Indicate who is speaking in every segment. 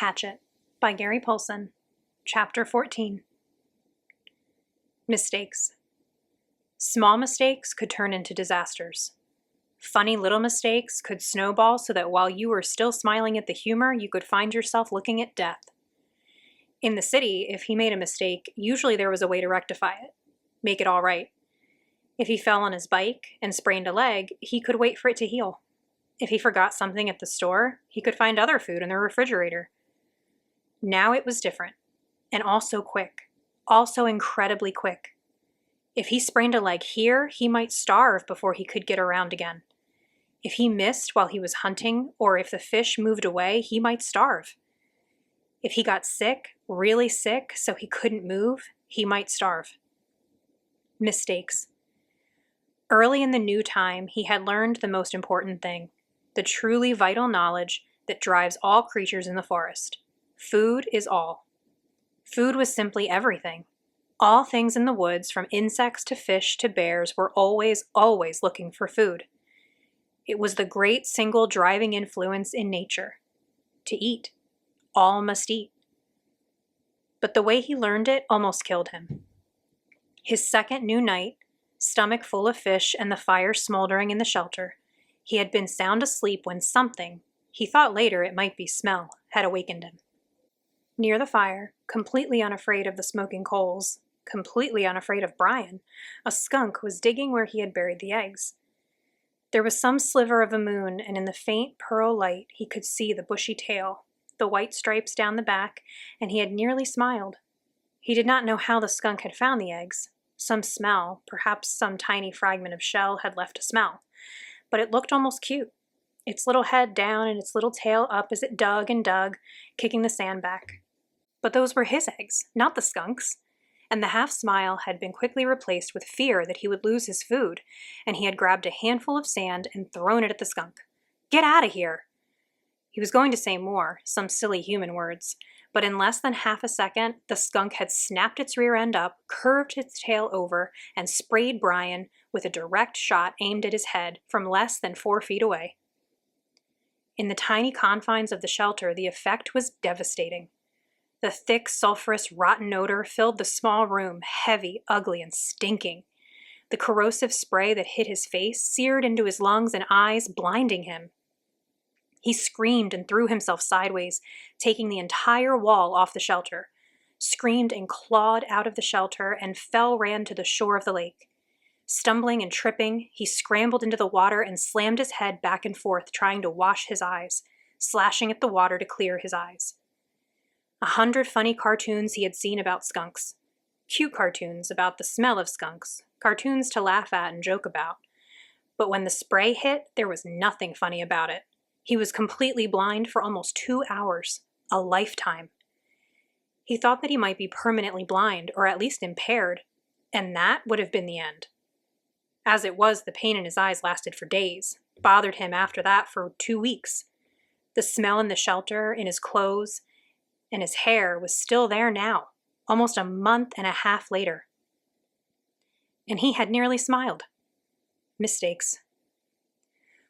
Speaker 1: Hatchet by Gary Paulson, Chapter 14. Mistakes. Small mistakes could turn into disasters. Funny little mistakes could snowball so that while you were still smiling at the humor, you could find yourself looking at death. In the city, if he made a mistake, usually there was a way to rectify it, make it all right. If he fell on his bike and sprained a leg, he could wait for it to heal. If he forgot something at the store, he could find other food in the refrigerator. Now it was different, and also quick, also incredibly quick. If he sprained a leg here, he might starve before he could get around again. If he missed while he was hunting, or if the fish moved away, he might starve. If he got sick, really sick, so he couldn't move, he might starve. Mistakes. Early in the new time, he had learned the most important thing, the truly vital knowledge that drives all creatures in the forest. Food is all. Food was simply everything. All things in the woods, from insects to fish to bears, were always looking for food. It was the great single driving influence in nature. To eat. All must eat. But the way he learned it almost killed him. His second new night, stomach full of fish and the fire smoldering in the shelter, he had been sound asleep when something, he thought later it might be smell, had awakened him. Near the fire, completely unafraid of the smoking coals, completely unafraid of Brian, a skunk was digging where he had buried the eggs. There was some sliver of a moon, and in the faint pearl light he could see the bushy tail, the white stripes down the back, and he had nearly smiled. He did not know how the skunk had found the eggs. Some smell, perhaps some tiny fragment of shell, had left a smell. But it looked almost cute, its little head down and its little tail up as it dug and dug, kicking the sand back. But those were his eggs, not the skunk's, and the half-smile had been quickly replaced with fear that he would lose his food, and he had grabbed a handful of sand and thrown it at the skunk. "Get out of here!" He was going to say more, some silly human words, but in less than half a second, the skunk had snapped its rear end up, curved its tail over, and sprayed Brian with a direct shot aimed at his head from less than 4 feet away. In the tiny confines of the shelter, the effect was devastating. The thick, sulfurous, rotten odor filled the small room, heavy, ugly, and stinking. The corrosive spray that hit his face seared into his lungs and eyes, blinding him. He screamed and threw himself sideways, taking the entire wall off the shelter, screamed and clawed out of the shelter, and ran to the shore of the lake. Stumbling and tripping, he scrambled into the water and slammed his head back and forth, trying to wash his eyes, slashing at the water to clear his eyes. 100 funny cartoons he had seen about skunks. Cute cartoons about the smell of skunks, cartoons to laugh at and joke about. But when the spray hit, there was nothing funny about it. He was completely blind for almost 2 hours, a lifetime. He thought that he might be permanently blind, or at least impaired, and that would have been the end. As it was, the pain in his eyes lasted for days, bothered him after that for 2 weeks. The smell in the shelter, in his clothes, and his hair was still there now, almost a month and a half later. And he had nearly smiled. Mistakes.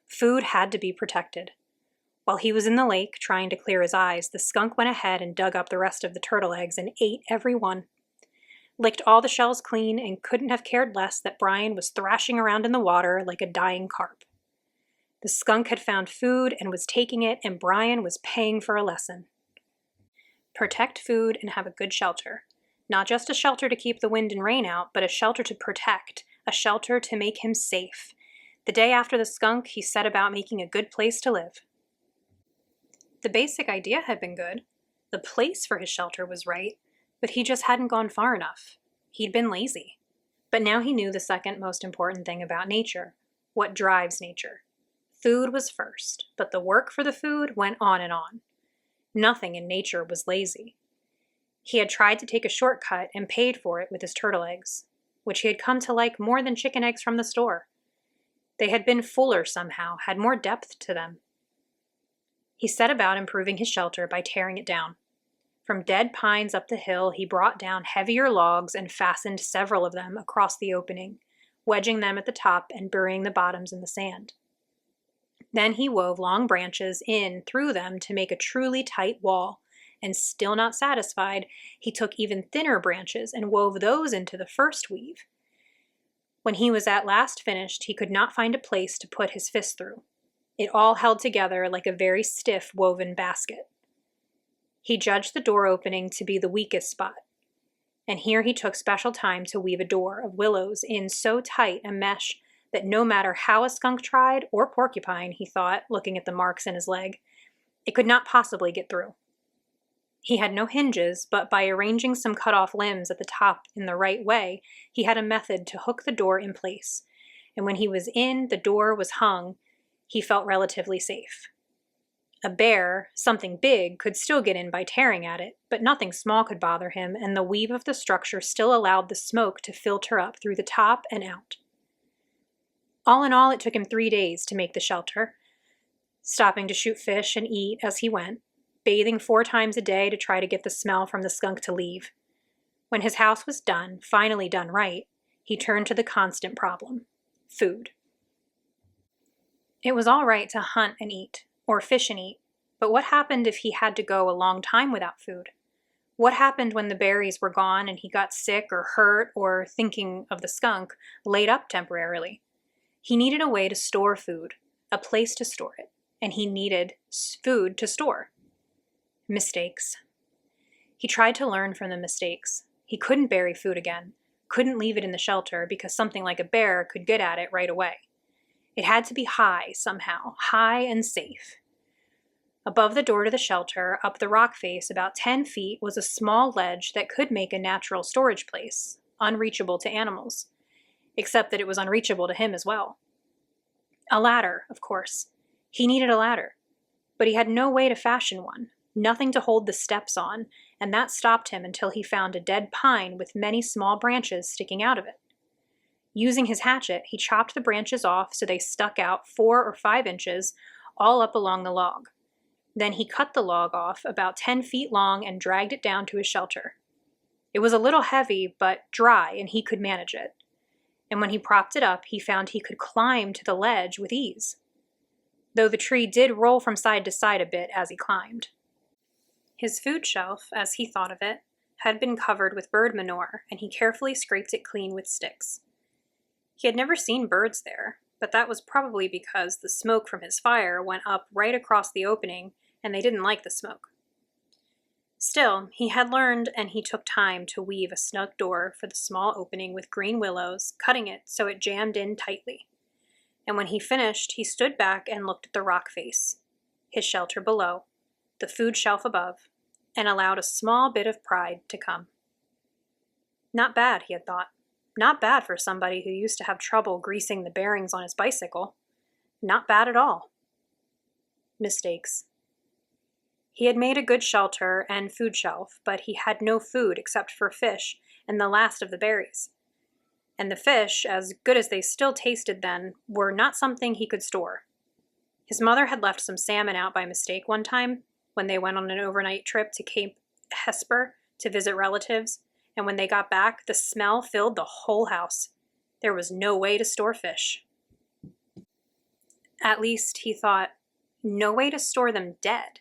Speaker 1: Food had to be protected. While he was in the lake trying to clear his eyes, the skunk went ahead and dug up the rest of the turtle eggs and ate every one. Licked all the shells clean and couldn't have cared less that Brian was thrashing around in the water like a dying carp. The skunk had found food and was taking it, and Brian was paying for a lesson. Protect food and have a good shelter. Not just a shelter to keep the wind and rain out, but a shelter to protect, a shelter to make him safe. The day after the skunk, he set about making a good place to live. The basic idea had been good. The place for his shelter was right, but he just hadn't gone far enough. He'd been lazy. But now he knew the second most important thing about nature, what drives nature. Food was first, but the work for the food went on and on. Nothing in nature was lazy. He had tried to take a shortcut and paid for it with his turtle eggs, which he had come to like more than chicken eggs from the store. They had been fuller somehow, had more depth to them. He set about improving his shelter by tearing it down. From dead pines up the hill, he brought down heavier logs and fastened several of them across the opening, wedging them at the top and burying the bottoms in the sand. Then he wove long branches in through them to make a truly tight wall, And still not satisfied, he took even thinner branches and wove those into the first weave. When he was at last finished, he could not find a place to put his fist through. It all held together like a very stiff woven basket. He judged the door opening to be the weakest spot, and here he took special time to weave a door of willows in so tight a mesh that no matter how a skunk tried, or porcupine, he thought, looking at the marks in his leg, it could not possibly get through. He had no hinges, but by arranging some cut-off limbs at the top in the right way, he had a method to hook the door in place, and when he was in, the door was hung, he felt relatively safe. A bear, something big, could still get in by tearing at it, but nothing small could bother him, and the weave of the structure still allowed the smoke to filter up through the top and out. All in all, it took him 3 days to make the shelter, stopping to shoot fish and eat as he went, bathing 4 times a day to try to get the smell from the skunk to leave. When his house was done, finally done right, he turned to the constant problem: food. It was all right to hunt and eat, or fish and eat, but what happened if he had to go a long time without food? What happened when the berries were gone and he got sick or hurt or, thinking of the skunk, laid up temporarily? He needed a way to store food, a place to store it, and he needed food to store. Mistakes. He tried to learn from the mistakes. He couldn't bury food again, couldn't leave it in the shelter because something like a bear could get at it right away. It had to be high somehow, high and safe. Above the door to the shelter, up the rock face about 10 feet, was a small ledge that could make a natural storage place, unreachable to animals, except that it was unreachable to him as well. A ladder, of course. He needed a ladder, but he had no way to fashion one, nothing to hold the steps on, and that stopped him until he found a dead pine with many small branches sticking out of it. Using his hatchet, he chopped the branches off so they stuck out 4 or 5 inches, all up along the log. Then he cut the log off about 10 feet long and dragged it down to his shelter. It was a little heavy, but dry, and he could manage it. And when he propped it up, he found he could climb to the ledge with ease, though the tree did roll from side to side a bit as he climbed. His food shelf, as he thought of it, had been covered with bird manure, and he carefully scraped it clean with sticks. He had never seen birds there, but that was probably because the smoke from his fire went up right across the opening, and they didn't like the smoke. Still, he had learned, and he took time to weave a snug door for the small opening with green willows, cutting it so it jammed in tightly. And when he finished, he stood back and looked at the rock face, his shelter below, the food shelf above, and allowed a small bit of pride to come. Not bad, he had thought. Not bad for somebody who used to have trouble greasing the bearings on his bicycle. Not bad at all. Mistakes. He had made a good shelter and food shelf, but he had no food except for fish and the last of the berries. And the fish, as good as they still tasted then, were not something he could store. His mother had left some salmon out by mistake one time when they went on an overnight trip to Cape Hesper to visit relatives, and when they got back, the smell filled the whole house. There was no way to store fish. At least, he thought, no way to store them dead.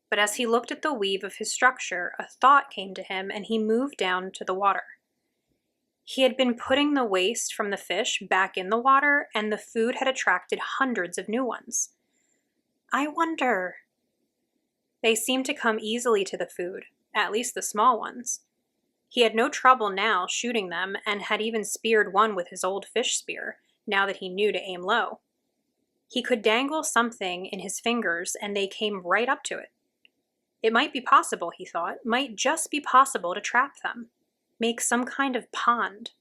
Speaker 1: But as he looked at the weave of his structure, a thought came to him, and he moved down to the water. He had been putting the waste from the fish back in the water, and the food had attracted hundreds of new ones. I wonder. They seemed to come easily to the food, at least the small ones. He had no trouble now shooting them, and had even speared one with his old fish spear, now that he knew to aim low. He could dangle something in his fingers, and they came right up to it. It might be possible, he thought, might just be possible to trap them, make some kind of pond.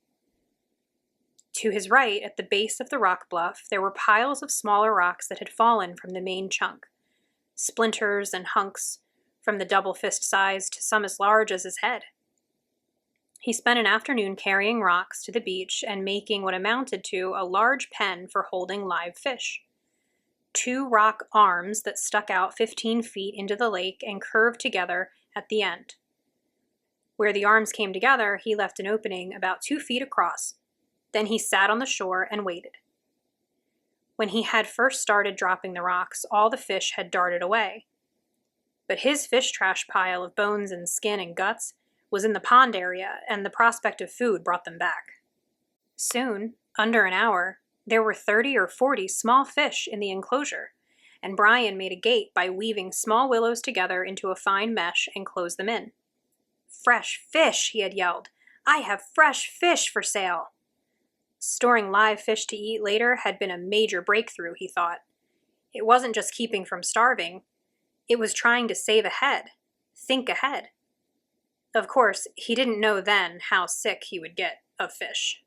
Speaker 1: To his right, at the base of the rock bluff, there were piles of smaller rocks that had fallen from the main chunk, splinters and hunks from the double fist size to some as large as his head. He spent an afternoon carrying rocks to the beach and making what amounted to a large pen for holding live fish. 2 rock arms that stuck out 15 feet into the lake and curved together at the end. Where the arms came together, he left an opening about 2 feet across. Then he sat on the shore and waited. When he had first started dropping the rocks, all the fish had darted away. But his fish trash pile of bones and skin and guts was in the pond area, and the prospect of food brought them back. Soon, under an hour, there were 30 or 40 small fish in the enclosure, and Brian made a gate by weaving small willows together into a fine mesh and closed them in. "Fresh fish!" he had yelled. "I have fresh fish for sale!" Storing live fish to eat later had been a major breakthrough, he thought. It wasn't just keeping from starving. It was trying to save ahead, think ahead. Of course, he didn't know then how sick he would get of fish.